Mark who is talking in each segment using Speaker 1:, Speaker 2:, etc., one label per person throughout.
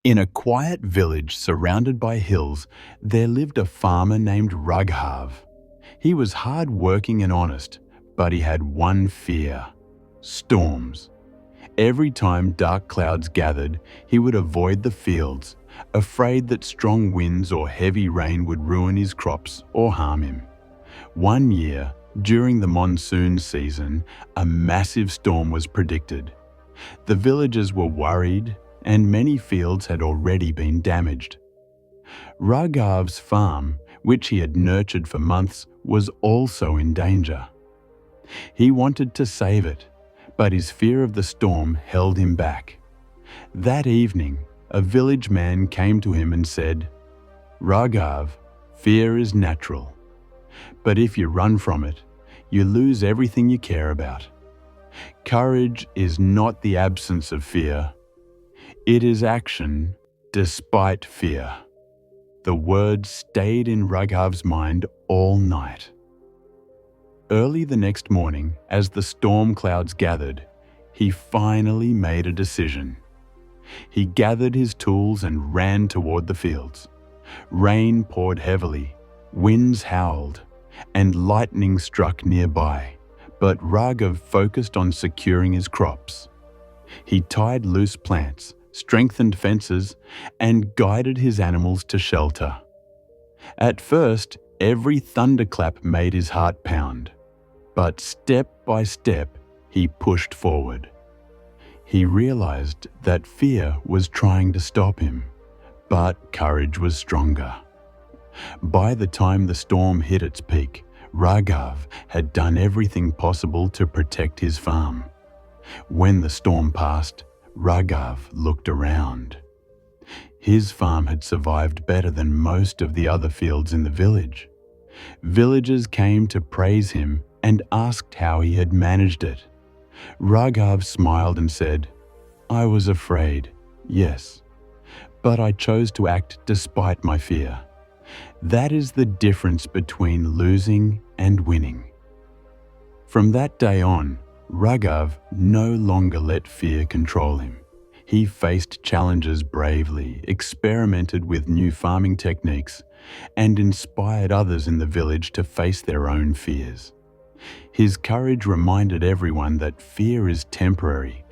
Speaker 1: In a quiet village surrounded by hills, there lived a farmer named Raghav. He was hard-working and honest, but he had one fear: storms. Every time dark clouds gathered, he would avoid the fields, afraid that strong winds or heavy rain would ruin his crops or harm him. One year, during the monsoon season, a massive storm was predicted. The villagers were worried, and many fields had already been damaged. Raghav's farm, which he had nurtured for months, was also in danger. He wanted to save it, but his fear of the storm held him back. That evening, a village man came to him and said, "Raghav, fear is natural, but if you run from it, you lose everything you care about. Courage is not the absence of fear. It is action despite fear." The words stayed in Raghav's mind all night. Early the next morning, as the storm clouds gathered, he finally made a decision. He gathered his tools and ran toward the fields. Rain poured heavily, winds howled, and lightning struck nearby, but Raghav focused on securing his crops. He tied loose plants, strengthened fences, and guided his animals to shelter. At first, every thunderclap made his heart pound, but step by step, he pushed forward. He realized that fear was trying to stop him, but courage was stronger. By the time the storm hit its peak, Raghav had done everything possible to protect his farm. When the storm passed, Raghav looked around. His farm had survived better than most of the other fields in the village. Villagers came to praise him and asked how he had managed it. Raghav smiled and said, "I was afraid, yes, but I chose to act despite my fear. That is the difference between losing and winning." From that day on, Raghav no longer let fear control him. He faced challenges bravely, experimented with new farming techniques, and inspired others in the village to face their own fears. His courage reminded everyone that fear is temporary,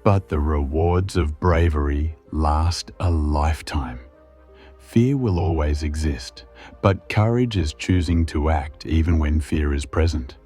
Speaker 1: but the rewards of bravery last a lifetime. Fear will always exist, but courage is choosing to act even when fear is present.